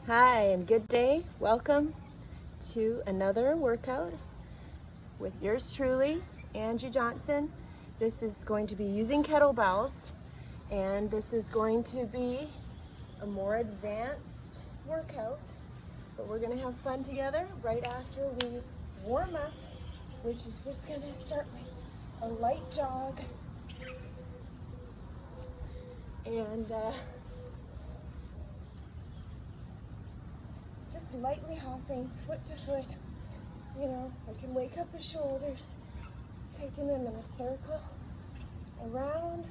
Hi, and good day. Welcome to another workout with yours truly, Angie Johnson. This is going to be using kettlebells, and this is going to be a more advanced workout, but we're going to have fun together right after we warm up, which is just going to start with a light jog and just lightly hopping foot to foot. You know, I can wake up the shoulders, taking them in a circle around.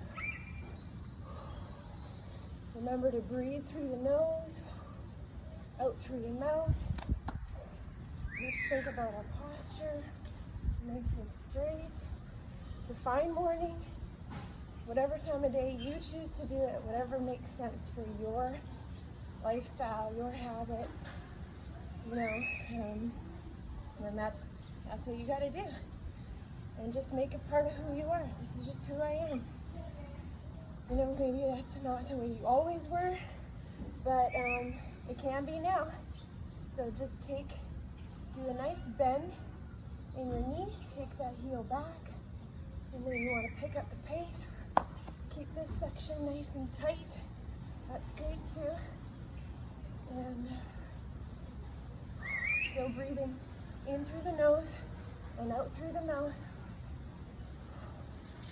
Remember to breathe through the nose, out through your mouth. Let's think about our posture, nice and straight. It's a fine morning. Whatever time of day you choose to do it, whatever makes sense for your lifestyle, your habits, you know, and that's what you got to do. And just make it part of who you are. This is just who I am. You know, maybe that's not the way you always were, but it can be now. So just do a nice bend in your knee, take that heel back, and then you want to pick up the pace. Keep this section nice and tight. That's great too. And still breathing in through the nose and out through the mouth.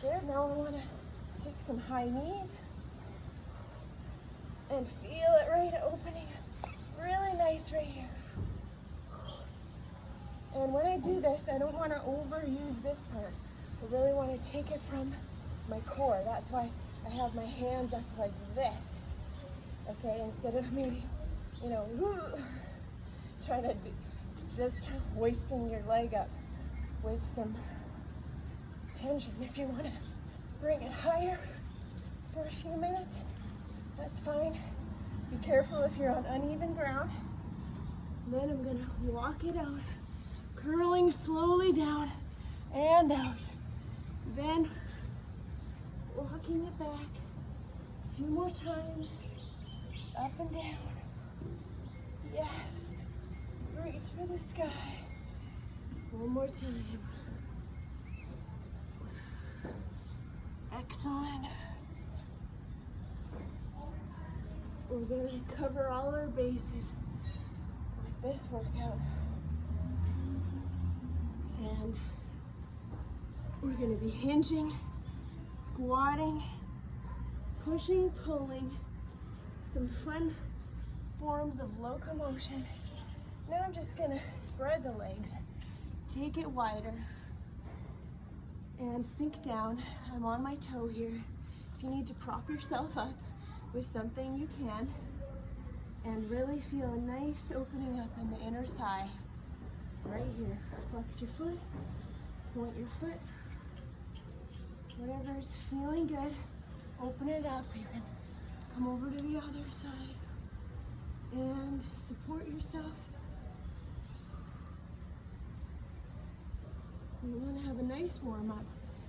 Good. Now I want to take some high knees and feel it right opening. Really nice right here. And when I do this, I don't want to overuse this part. I really want to take it from my core. That's why I have my hands up like this. Okay, instead of maybe, you know, trying to just wasting your leg up with some tension. If you want to bring it higher for a few minutes, that's fine. Be careful if you're on uneven ground. Then I'm going to walk it out, curling slowly down and out. Then walking it back a few more times, up and down. Yes. Reach for the sky. One more time. Excellent. We're going to cover all our bases with this workout. And we're going to be hinging, squatting, pushing, pulling, some fun forms of locomotion. Now I'm just going to spread the legs, take it wider, and sink down. I'm on my toe here. If you need to prop yourself up with something, you can. And really feel a nice opening up in the inner thigh. Right here. Flex your foot, point your foot. Whatever's feeling good, open it up. You can come over to the other side and support yourself. You want to have a nice warm-up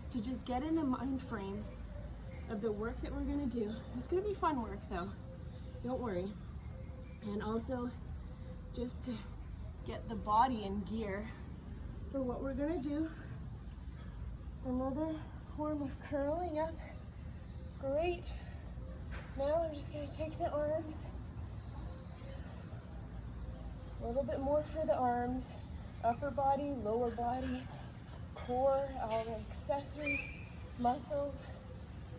to just get in the mind frame of the work that we're going to do. It's going to be fun work though, don't worry. And also just to get the body in gear for what we're going to do. Another form of curling up. Great. Now I'm just going to take the arms. A little bit more for the arms. Upper body, lower body, core, all the accessory muscles.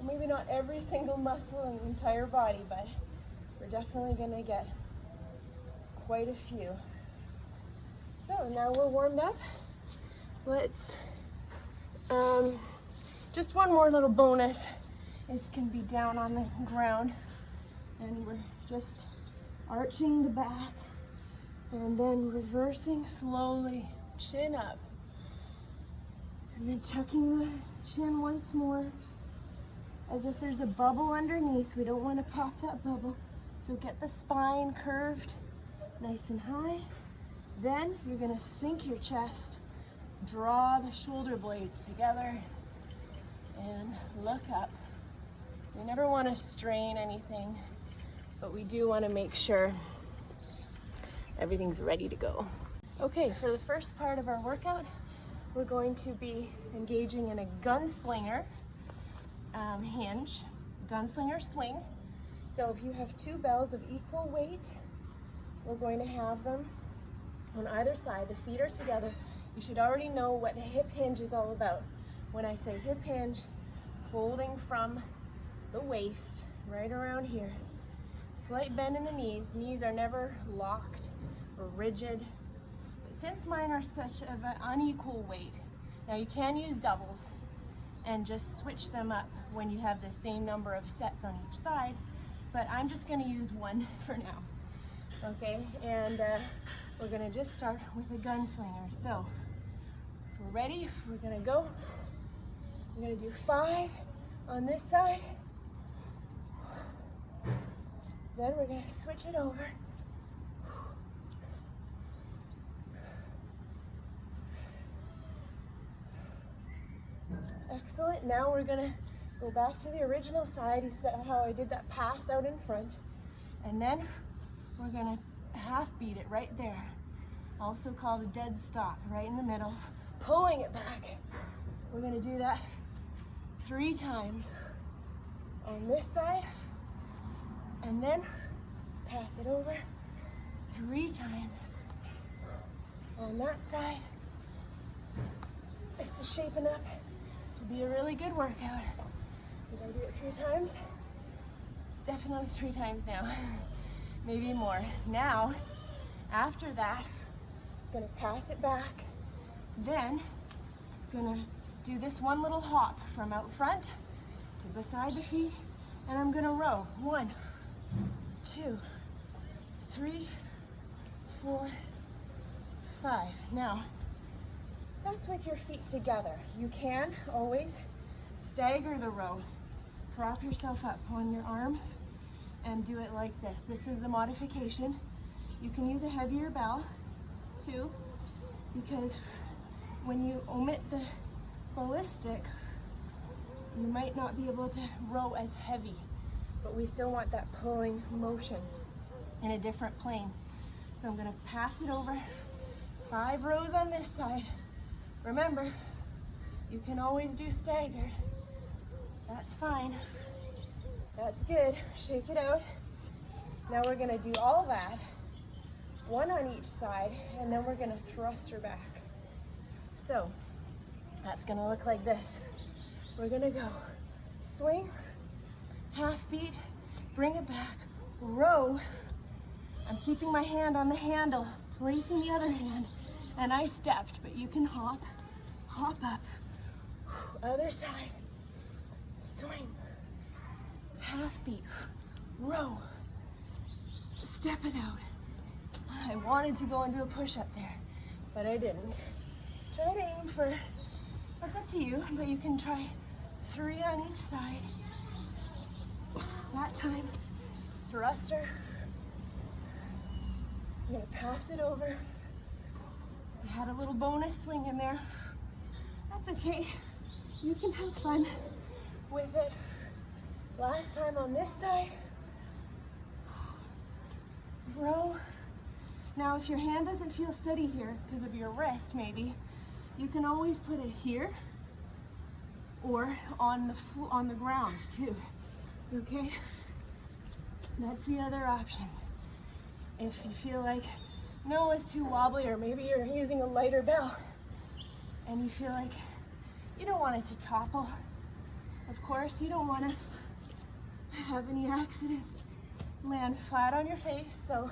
Maybe not every single muscle in the entire body, but we're definitely going to get quite a few. So now we're warmed up. Let's, just one more little bonus. This can be down on the ground, and we're just arching the back and then reversing slowly, chin up. And then tucking the chin once more, as if there's a bubble underneath. We don't want to pop that bubble. So get the spine curved, nice and high. Then you're going to sink your chest, draw the shoulder blades together, and look up. We never want to strain anything, but we do want to make sure everything's ready to go. Okay, for the first part of our workout, we're going to be engaging in a gunslinger hinge, gunslinger swing. So if you have two bells of equal weight, we're going to have them on either side. The feet are together. You should already know what a hip hinge is all about. When I say hip hinge, folding from the waist right around here. Slight bend in the knees. Knees are never locked or rigid. But since mine are such of an unequal weight, now you can use doubles and just switch them up when you have the same number of sets on each side, but I'm just going to use one for now. Okay, and we're going to just start with a gunslinger. So if we're ready, we're going to go. We're going to do 5 on this side. Then we're going to switch it over. Excellent. Now we're going to go back to the original side. You saw how I did that pass out in front. And then we're going to half beat it right there. Also called a dead stop, right in the middle. Pulling it back. We're going to do that 3 times on this side. And then pass it over 3 times on that side. This is shaping up to be a really good workout. Did I do it 3 times? Definitely 3 times now. Maybe more. Now, after that, I'm gonna pass it back. Then, gonna do this one little hop from out front to beside the feet, and I'm gonna row. 1, 2, 3, 4, 5. Now, that's with your feet together. You can always stagger the row. Prop yourself up on your arm and do it like this. This is the modification. You can use a heavier bell too, because when you omit the ballistic, you might not be able to row as heavy, but we still want that pulling motion in a different plane. So I'm gonna pass it over. 5 rows on this side. Remember, you can always do staggered. That's fine. That's good. Shake it out. Now we're gonna do all that, 1 on each side, and then we're gonna thrust her back. So that's gonna look like this. We're gonna go swing, half beat, bring it back, row. I'm keeping my hand on the handle, releasing the other hand, and I stepped, but you can hop, hop up. Other side, swing, half beat, row, step it out. I wanted to go and do a push-up there, but I didn't. Try to aim for, that's up to you, but you can try 3 on each side. That time, thruster. I'm gonna pass it over. I had a little bonus swing in there. That's okay. You can have fun with it. Last time on this side. Row. Now if your hand doesn't feel steady here because of your wrist maybe, you can always put it here or on the ground too. Okay? That's the other option. If you feel like, no, it's too wobbly, or maybe you're using a lighter bell and you feel like you don't want it to topple. Of course, you don't want to have any accidents, land flat on your face. So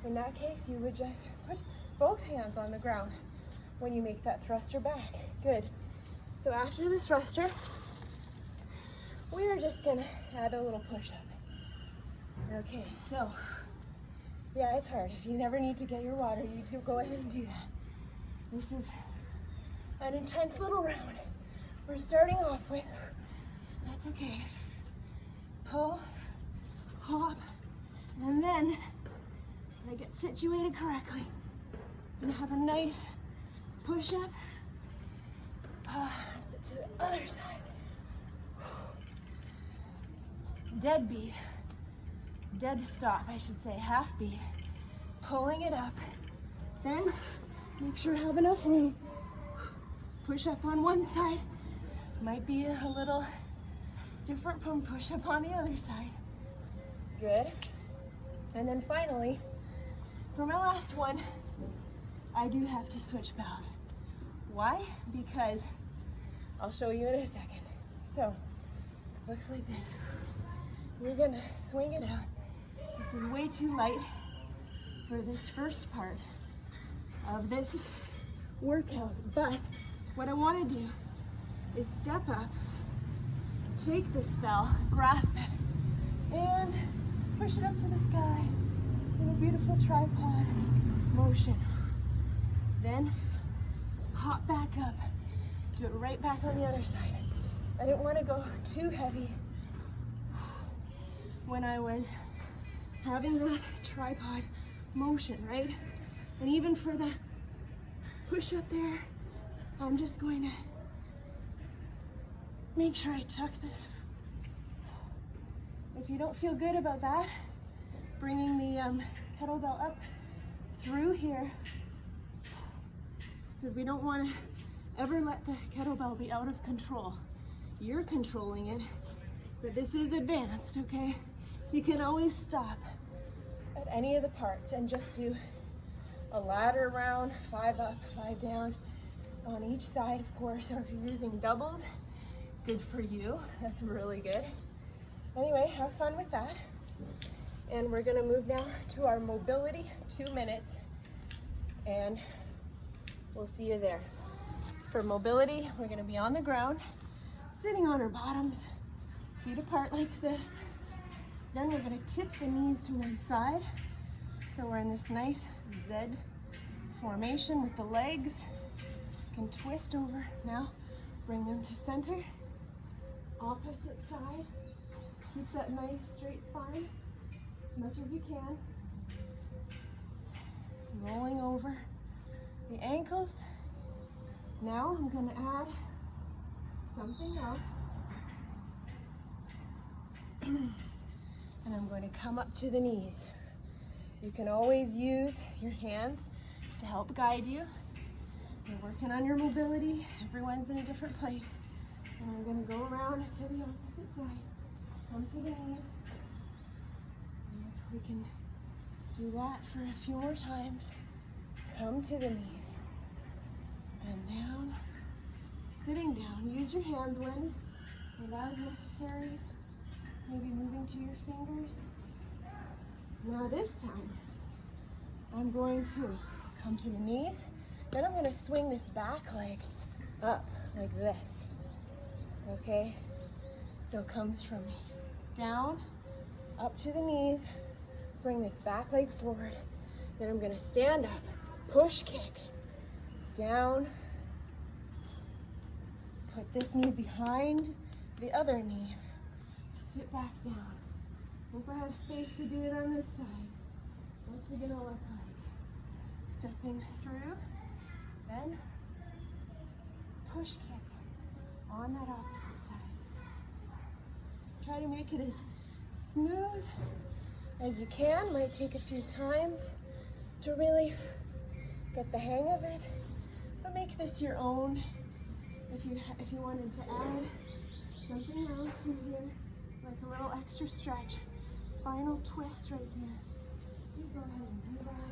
in that case, you would just put both hands on the ground when you make that thruster back. Good. So after the thruster, we're just gonna add a little push-up. Okay, so yeah, it's hard. If you never need to get your water, you do go ahead and do that. This is an intense little round we're starting off with. That's okay. Pull, hop, and then I get situated correctly. I'm gonna have a nice push-up. Pass it to the other side. Dead beat. Dead stop, I should say, half beat. pulling it up. Then make sure you have enough room. Push up on one side. Might be a little different from push up on the other side. Good. And then finally, for my last one, I do have to switch bells. Why? Because I'll show you in a second. So, looks like this. You're gonna swing it out. This is way too light for this first part of this workout. But what I wanna do is step up, take this bell, grasp it, and push it up to the sky in a beautiful tripod motion. Then hop back up, do it right back on the other side. I didn't want to go too heavy when I was having that tripod motion, right? And even for the push up there, I'm just going to make sure I tuck this. If you don't feel good about that, bringing the kettlebell up through here, because we don't want to ever let the kettlebell be out of control. You're controlling it, but this is advanced, okay? You can always stop at any of the parts and just do a ladder round, 5 up, 5 down on each side, of course. Or if you're using doubles, good for you. That's really good. Anyway, have fun with that. And we're gonna move now to our mobility, 2 minutes, and we'll see you there. For mobility, we're gonna be on the ground, sitting on our bottoms, feet apart like this. Then we're gonna tip the knees to one side. So we're in this nice Z formation with the legs. You can twist over now, bring them to center. Opposite side, keep that nice straight spine as much as you can. Rolling over the ankles. Now I'm gonna add something else. And I'm going to come up to the knees. You can always use your hands to help guide you. You're working on your mobility. Everyone's in a different place. And I'm going to go around to the opposite side. Come to the knees. And if we can do that for a few more times. Come to the knees. And down. Sitting down. Use your hands when and as necessary. Maybe moving to your fingers. Now this time, I'm going to come to the knees. Then I'm going to swing this back leg up like this. Okay? So it comes from down, up to the knees. Bring this back leg forward. Then I'm going to stand up, push kick, down. Put this knee behind the other knee. Sit back down. Hope I have space to do it on this side. What's it gonna look like? Stepping through, then push kick on that opposite side. Try to make it as smooth as you can. Might take a few times to really get the hang of it, but make this your own. If you wanted to add something else in here, like a little extra stretch, spinal twist right here. You go ahead and do that.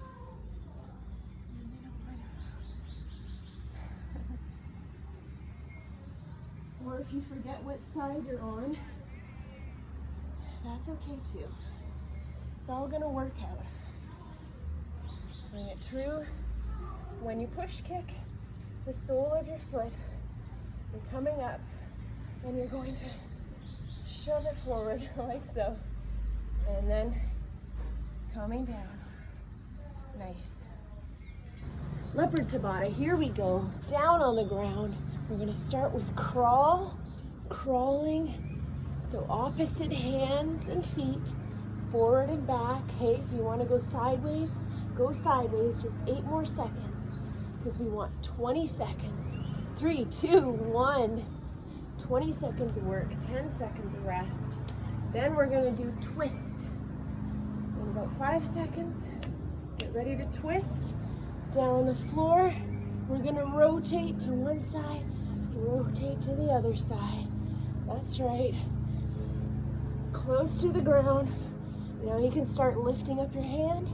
Or if you forget what side you're on, that's okay too. It's all gonna work out. Bring it through. When you push kick the sole of your foot, you're coming up and you're going to shove it forward like so, and then coming down. Nice. Leopard tabata, here we go. Down on the ground. We're gonna start with crawling. So opposite hands and feet, forward and back. Hey, if you wanna go sideways, just 8 more seconds, because we want 20 seconds. 3, 2, 1. 20 seconds of work, 10 seconds of rest. Then we're gonna do twist. In about 5 seconds, get Ready to twist? Down on the floor. We're gonna rotate to one side, rotate to the other side. That's right. Close to the ground. Now you can start lifting up your hand.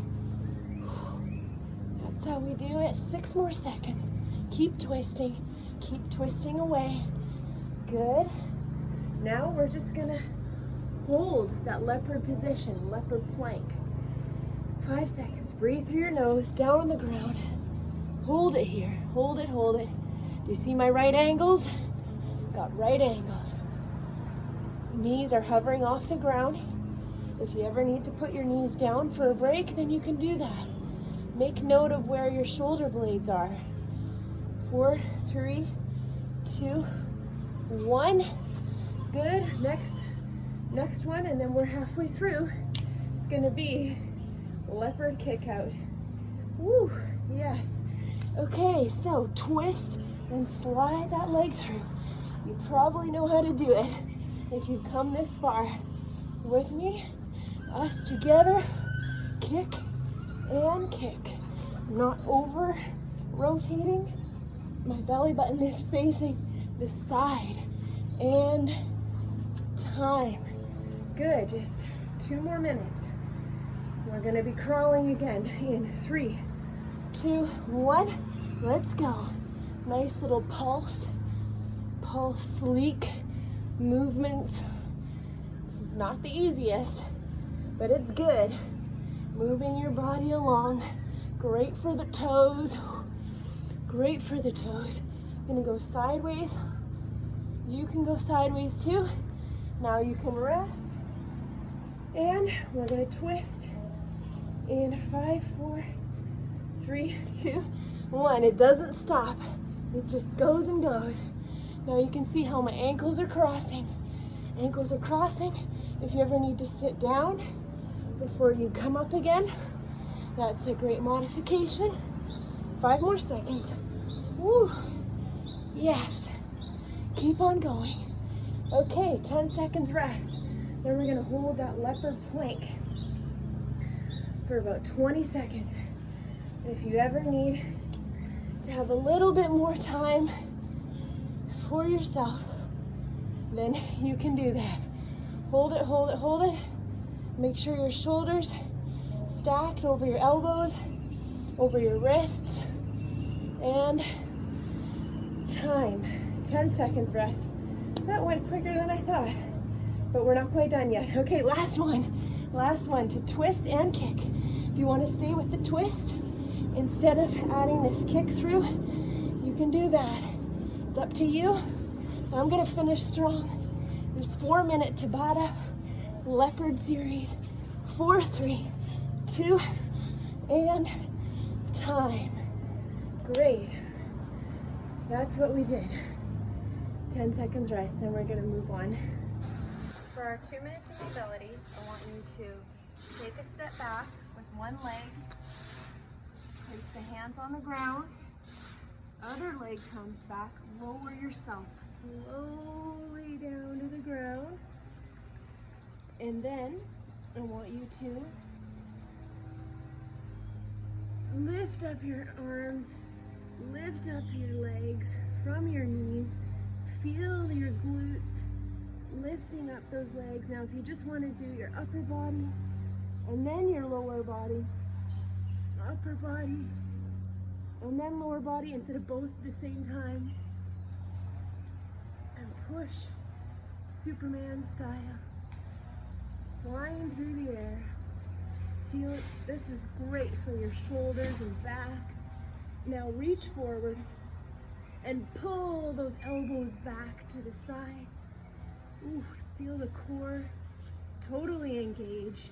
That's how we do it. 6 more seconds. Keep twisting away. Good. Now we're just gonna hold that leopard position, leopard plank. 5 seconds. Breathe through your nose, down on the ground. Hold it here. Hold it, hold it. Do you see my right angles? Got right angles. Knees are hovering off the ground. If you ever need to put your knees down for a break, then you can do that. Make note of where your shoulder blades are. 4, 3, 2, 1. Good. Next one, and then we're halfway through. It's gonna be leopard kick out. Woo, yes. Okay, so twist and slide that leg through. You probably know how to do it if you've come this far with me. Us together, kick and kick. I'm not over rotating. My belly button is facing the side. And time. Good, just 2 more minutes. We're gonna be crawling again in 3, 2, 1. Let's go. Nice little pulse sleek movements. This is not the easiest, but it's good. Moving your body along. Great for the toes. Great for the toes. Gonna go sideways. You can go sideways too. Now you can rest. And we're gonna twist in 5, 4, 3, 2, 1. It doesn't stop. It just goes and goes. Now you can see how my ankles are crossing. Ankles are crossing. If you ever need to sit down before you come up again, that's a great modification. 5 more seconds. Woo. Yes. Keep on going. Okay, 10 seconds rest. Then we're gonna hold that leopard plank for about 20 seconds. And if you ever need to have a little bit more time for yourself, then you can do that. Hold it, hold it, hold it. Make sure your shoulders stacked over your elbows, over your wrists, and time. 10 seconds rest. That went quicker than I thought, but we're not quite done yet. Okay, last one to twist and kick. If you want to stay with the twist, instead of adding this kick through, you can do that. It's up to you. I'm gonna finish strong. There's 4-minute tabata leopard series. 4, 3, 2, and time. Great. That's what we did. 10 seconds rest, then we're gonna move on. For our 2 minutes of mobility, I want you to take a step back with one leg, place the hands on the ground, other leg comes back, lower yourself slowly down to the ground, and then I want you to lift up your arms, lift up your legs from your knees, feel your glutes lifting up those legs. Now if you just want to do your upper body and then your lower body, upper body and then lower body instead of both at the same time, and push Superman style, flying through the air. Feel it. This is great for your shoulders and back. Now reach forward and pull those elbows back to the side. Ooh, feel the core totally engaged.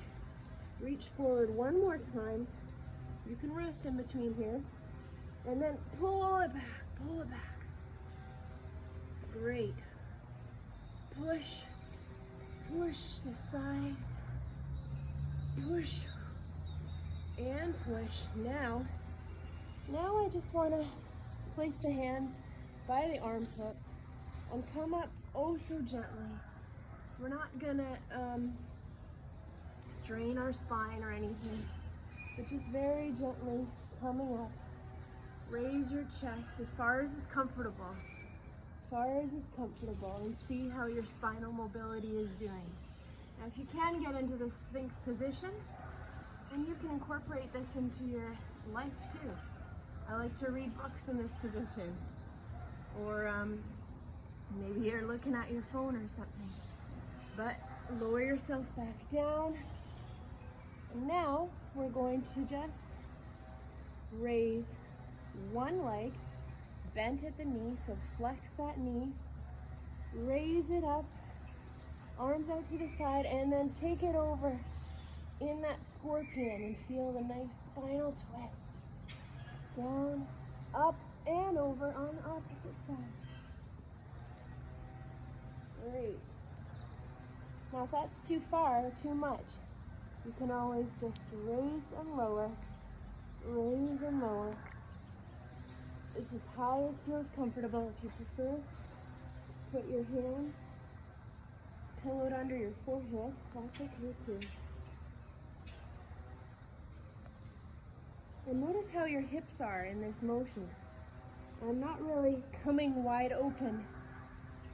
Reach forward one more time. You can rest in between here. And then pull it back, pull it back. Great. Push, push the side. Push and push. Now I just want to place the hands by the armpit and come up oh so gently. We're not gonna strain our spine or anything. but just very gently coming up. Raise your chest as far as is comfortable. As far as is comfortable, and see how your spinal mobility is doing. Now if you can get into the Sphinx position, then you can incorporate this into your life too. I like to read books in this position. Or maybe you're looking at your phone or something. But lower yourself back down. And now we're going to just raise one leg, bent at the knee, so flex that knee, raise it up, arms out to the side, and then take it over in that scorpion and feel the nice spinal twist. Down, up, and over on the opposite side. Great. Now if that's too far or too much, you can always just raise and lower, raise and lower. It's as high as feels comfortable. If you prefer, put your hands pillowed under your forehead. That's okay too. And notice how your hips are in this motion. I'm not really coming wide open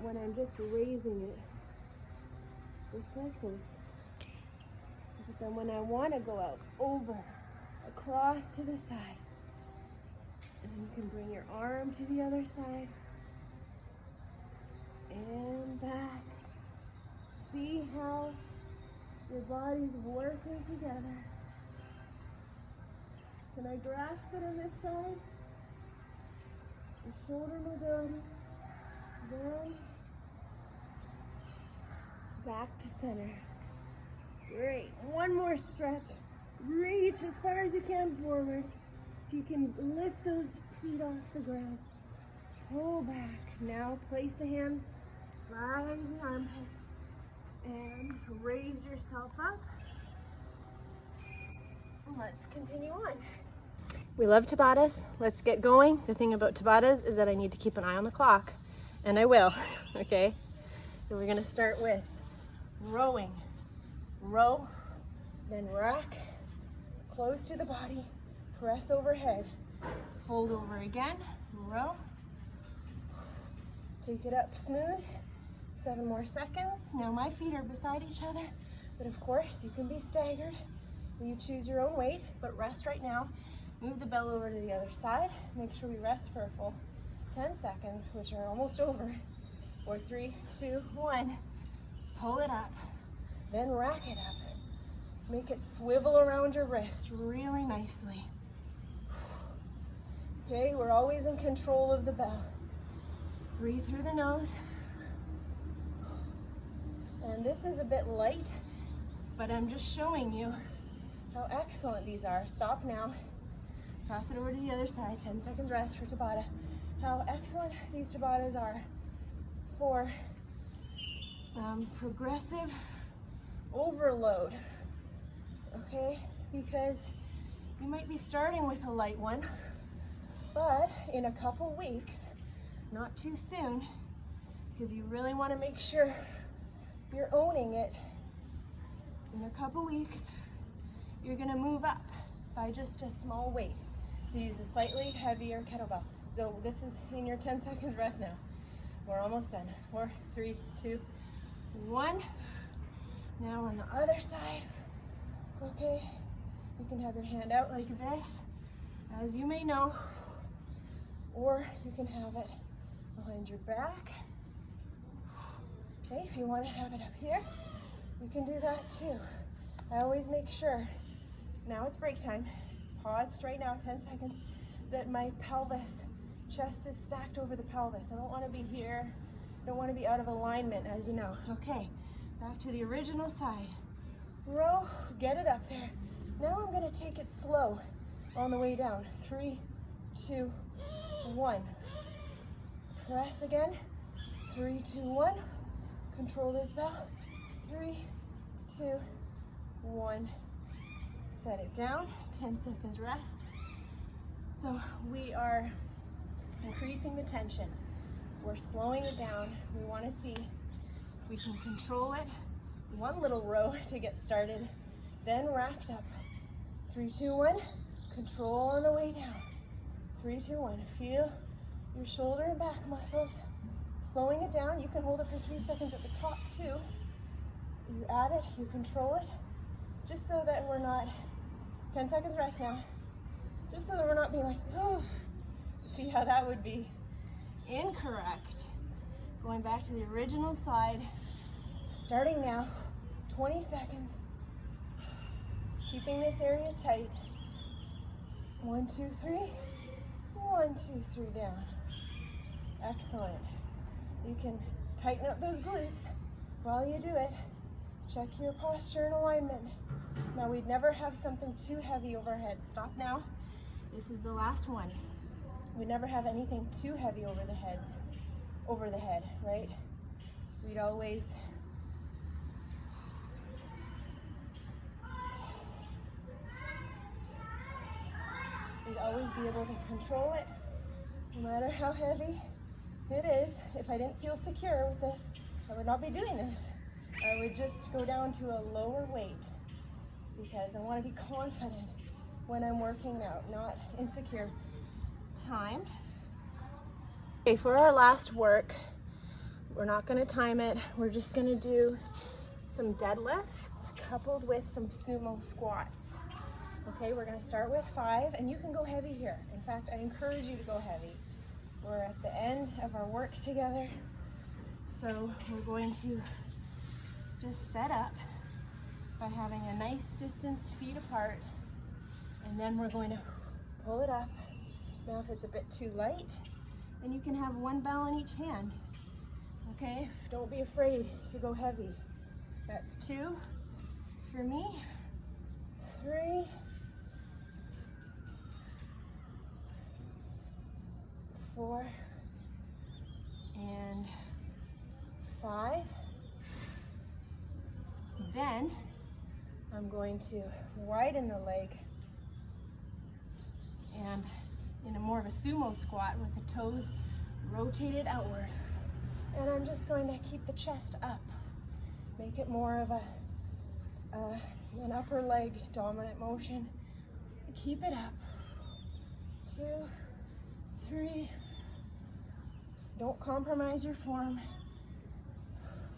when I'm just raising it. Just like this. But then when I want to go out, over, across to the side. And you can bring your arm to the other side. And back. See how your body's working together. Can I grasp it on this side? The shoulder mobility. Then back to center. Great. One more stretch. Reach as far as you can forward. If you can lift those feet off the ground. Pull back. Now place the hands by the armpits and raise yourself up. And let's continue on. We love tabatas. Let's get going. The thing about tabatas is that I need to keep an eye on the clock, and I will, okay? So we're gonna start with rowing. Row, then rack, close to the body, press overhead, fold over again, row, take it up smooth, 7 more seconds. Now my feet are beside each other, but of course you can be staggered. You choose your own weight, but rest right now. Move the bell over to the other side. Make sure we rest for a full 10 seconds, which are almost over. 4, 3, 2, 1. Pull it up, then rack it up. Make it swivel around your wrist really nicely. Okay, we're always in control of the bell. Breathe through the nose. And this is a bit light, but I'm just showing you how excellent these are. Stop now. Pass it over to the other side. 10 seconds rest for Tabata. How excellent these Tabatas are for progressive overload. Okay, because you might be starting with a light one, but in a couple weeks, not too soon, because you really want to make sure you're owning it. In a couple weeks, you're going to move up by just a small weight. So use a slightly heavier kettlebell. So this is in your 10 seconds rest now. We're almost done. 4, 3, 2, 1. Now on the other side. Okay, you can have your hand out like this, as you may know, or you can have it behind your back. Okay, if you want to have it up here, you can do that too. I always make sure, now it's break time, pause right now, 10 seconds, that my pelvis, chest is stacked over the pelvis. I don't want to be here, I don't want to be out of alignment, as you know. Okay, back to the original side. Row, get it up there. Now I'm going to take it slow on the way down. 3, 2, 1. Press again. 3, 2, 1. Control this bell. 3, 2, 1. Set it down. 10 seconds rest. So we are increasing the tension. We're slowing it down. We want to see if we can control it. One little row to get started, then racked up. 3, 2, 1. Control on the way down. 3, 2, 1. Feel your shoulder and back muscles. Slowing it down. You can hold it for 3 seconds at the top too. You add it, you control it, just so that we're not, 10 seconds rest now, just so that we're not being like, oh, see how that would be incorrect. Going back to the original slide, starting now, 20 seconds, keeping this area tight. 1, 2, 3, 1, 2, 3, down. Excellent. You can tighten up those glutes while you do it. Check your posture and alignment. Now we'd never have something too heavy overhead. Stop now. This is the last one. We'd never have anything too heavy over the head, right? We'd always be able to control it, no matter how heavy it is. If I didn't feel secure with this, I would not be doing this. I would just go down to a lower weight because I want to be confident when I'm working out, not insecure. Time. Okay, for our last work, we're not going to time it. We're just going to do some deadlifts coupled with some sumo squats. Okay, we're going to start with 5, and you can go heavy here. In fact, I encourage you to go heavy. We're at the end of our work together, so we're going to just set up by having a nice distance, feet apart, and then we're going to pull it up. Now if it's a bit too light, then you can have 1 bell in each hand. Okay, don't be afraid to go heavy. That's 2 for me, 3, 4, and 5. Then I'm going to widen the leg and in a more of a sumo squat with the toes rotated outward. And I'm just going to keep the chest up. Make it more of an upper leg dominant motion. Keep it up. 2, 3. Don't compromise your form,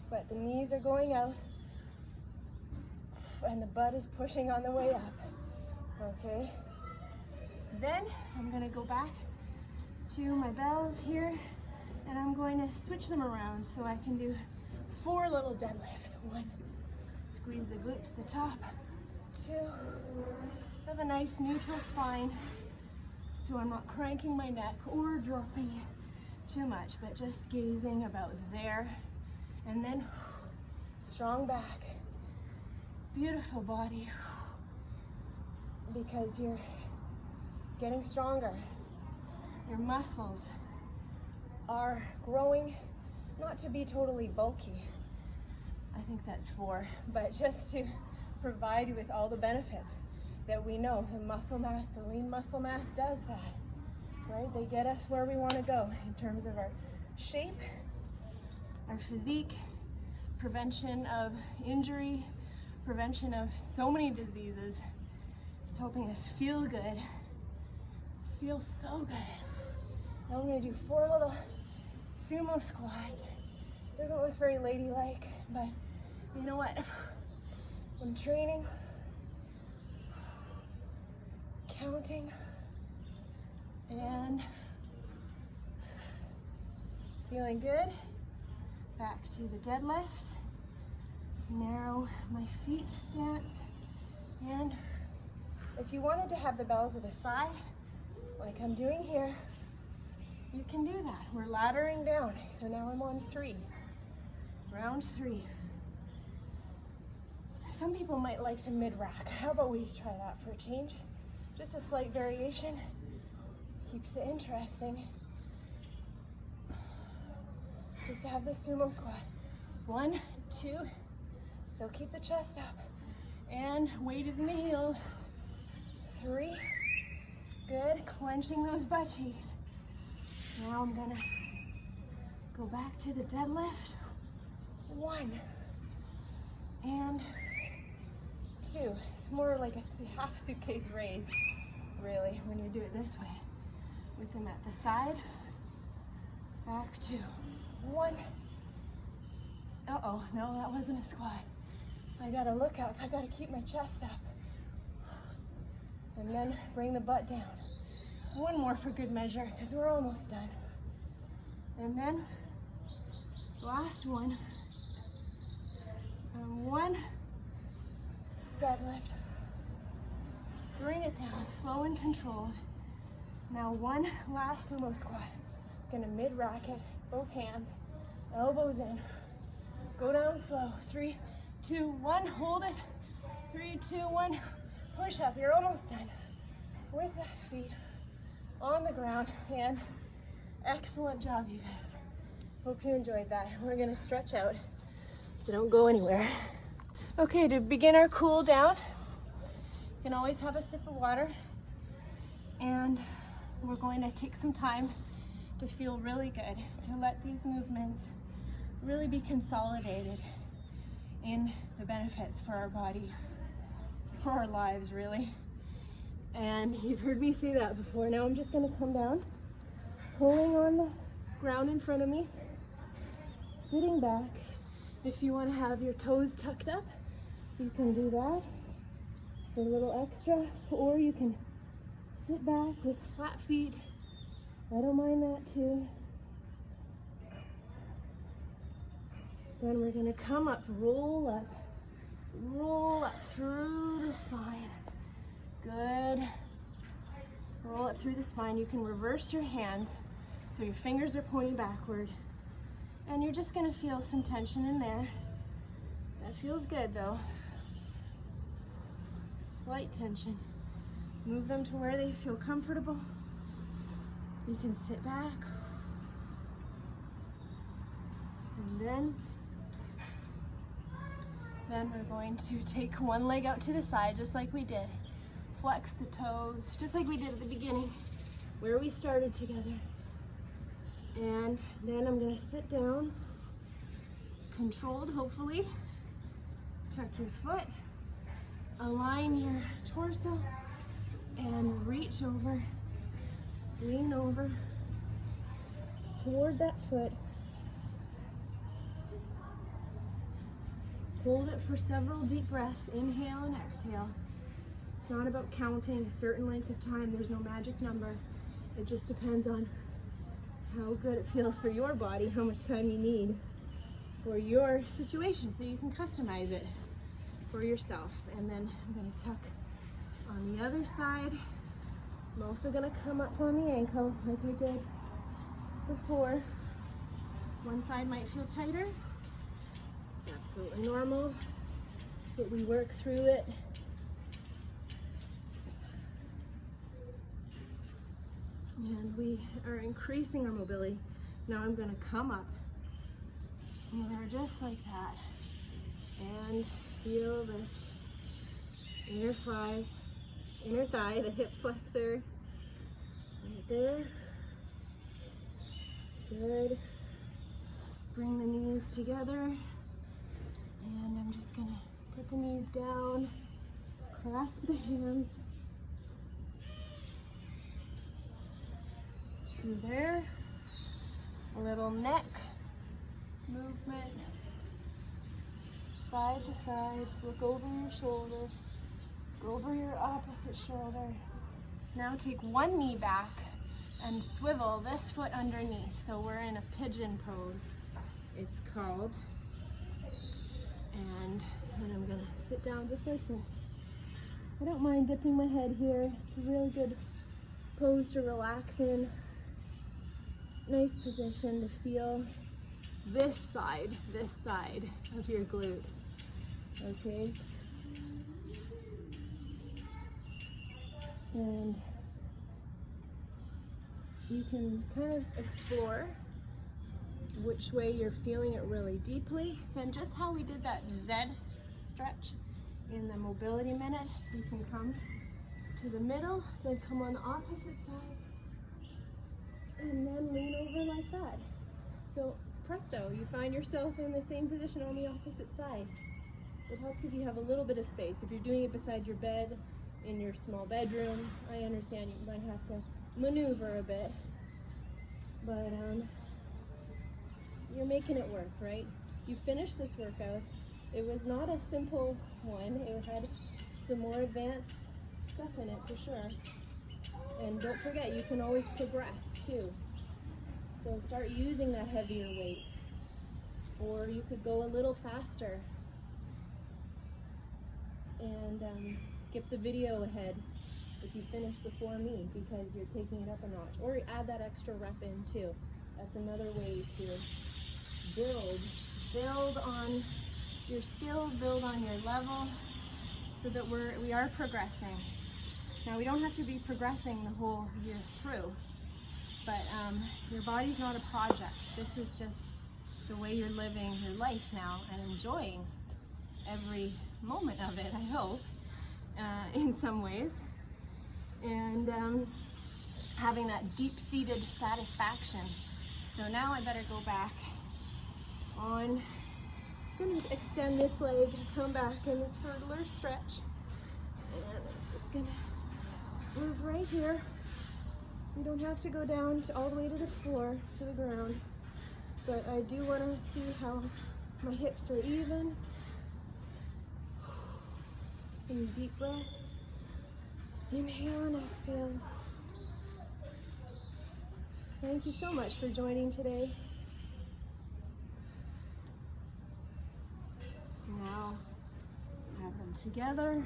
but the knees are going out and the butt is pushing on the way up. Okay? Then I'm going to go back to my bells here, and I'm going to switch them around so I can do 4 little deadlifts. 1, squeeze the glutes at the top. 2, have a nice neutral spine so I'm not cranking my neck or dropping it too much, but just gazing about there. And then strong back. Beautiful body, because you're getting stronger. Your muscles are growing, not to be totally bulky. I think that's 4, but just to provide you with all the benefits that we know. The muscle mass, the lean muscle mass does that, right? They get us where we want to go in terms of our shape, our physique, prevention of injury, prevention of so many diseases, helping us feel good, feel so good. Now I'm going to do 4 little sumo squats. Doesn't look very ladylike, but you know what? I'm training, counting, and feeling good. Back to the deadlifts. Narrow my feet stance, and if you wanted to have the bells at the side like I'm doing here, you can do that. We're laddering down, so now I'm on 3, round 3. Some people might like to mid-rack. How about we try that for a change? Just a slight variation, keeps it interesting. Just to have this sumo squat. 1, 2, still keep the chest up, and weight is in the heels. 3, good, clenching those butt cheeks. Now I'm gonna go back to the deadlift. 1, and 2. It's more like a half suitcase raise, really, when you do it this way. With them at the side. Back 2. 1. Uh-oh, no, that wasn't a squat. I gotta look up. I gotta keep my chest up. And then bring the butt down. 1 more for good measure, because we're almost done. And then, last one. And 1. Deadlift. Bring it down, slow and controlled. Now 1 last sumo squat. Gonna mid-rack it, both hands, elbows in. Go down slow. 3, 2, 1, hold it. 3, 2, 1, push up. You're almost done. With the feet on the ground, and excellent job, you guys. Hope you enjoyed that. We're gonna stretch out, so don't go anywhere. Okay, to begin our cool down, you can always have a sip of water, and we're going to take some time to feel really good, to let these movements really be consolidated in the benefits for our body, for our lives, really. And you've heard me say that before. Now I'm just going to come down, pulling on the ground in front of me, sitting back. If you want to have your toes tucked up, you can do that for a little extra, or you can sit back with flat feet. I don't mind that too. Then we're going to come up, roll up through the spine. Good. Roll it through the spine. You can reverse your hands so your fingers are pointing backward. And you're just going to feel some tension in there. That feels good though. Slight tension. Move them to where they feel comfortable. You can sit back. And then we're going to take one leg out to the side just like we did. Flex the toes, just like we did at the beginning, where we started together. And then I'm gonna sit down, controlled hopefully. Tuck your foot, align your torso, and reach over, lean over toward that foot. Hold it for several deep breaths, inhale and exhale. It's not about counting a certain length of time. There's no magic number. It just depends on how good it feels for your body, how much time you need for your situation, so you can customize it for yourself. And then I'm going to tuck on the other side. I'm also going to come up on the ankle like I did before. One side might feel tighter. It's absolutely normal, but we work through it. And we are increasing our mobility. Now I'm going to come up, and we're just like that. And feel this inner thigh, the hip flexor, right there. Good. Bring the knees together. And I'm just going to put the knees down, clasp the hands. Through there, a little neck movement, side to side, look over your shoulder, go over your opposite shoulder. Now take one knee back and swivel this foot underneath. So we're in a pigeon pose, it's called. And then I'm gonna sit down just like this. I don't mind dipping my head here. It's a really good pose to relax in. Nice position to feel this side of your glute, okay? And you can kind of explore which way you're feeling it really deeply. And just how we did that Z stretch in the mobility minute, you can come to the middle, then come on the opposite side, and then lean over like that. So presto, you find yourself in the same position on the opposite side. It helps if you have a little bit of space. If you're doing it beside your bed, in your small bedroom, I understand you might have to maneuver a bit, but you're making it work, right? You finished this workout. It was not a simple one. It had some more advanced stuff in it for sure. And don't forget, you can always progress too. So start using that heavier weight. Or you could go a little faster and skip the video ahead if you finish before me because you're taking it up a notch. Or add that extra rep in too. That's another way to build on your skills, build on your level, so that we are progressing. Now we don't have to be progressing the whole year through, but your body's not a project. This is just the way you're living your life now and enjoying every moment of it, I hope, in some ways, and having that deep-seated satisfaction. So now I better go back on. I'm going to extend this leg, come back in this hurdler stretch, and I'm just going to move right here. You don't have to go down all the way to the floor, to the ground, but I do want to see how my hips are even. Some deep breaths. Inhale and exhale. Thank you so much for joining today. Now, have them together.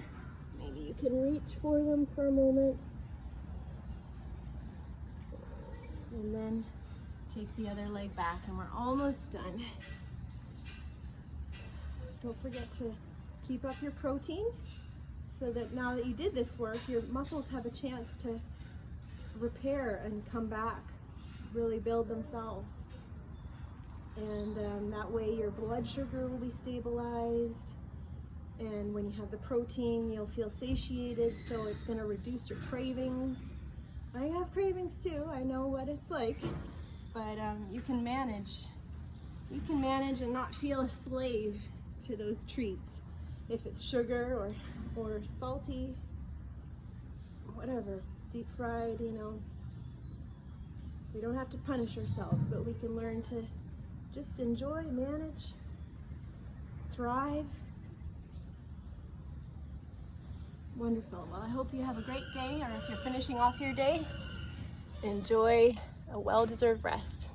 Maybe you can reach for them for a moment. And then take the other leg back, and we're almost done. Don't forget to keep up your protein so that now that you did this work, your muscles have a chance to repair and come back, really build themselves. And that way your blood sugar will be stabilized, and when you have the protein you'll feel satiated, so it's going to reduce your cravings. I have cravings too, I know what it's like, but you can manage and not feel a slave to those treats. If it's sugar or salty, whatever, deep fried, you know. We don't have to punish ourselves, but we can learn to just enjoy, manage, thrive. Wonderful. Well, I hope you have a great day, or if you're finishing off your day, enjoy a well-deserved rest.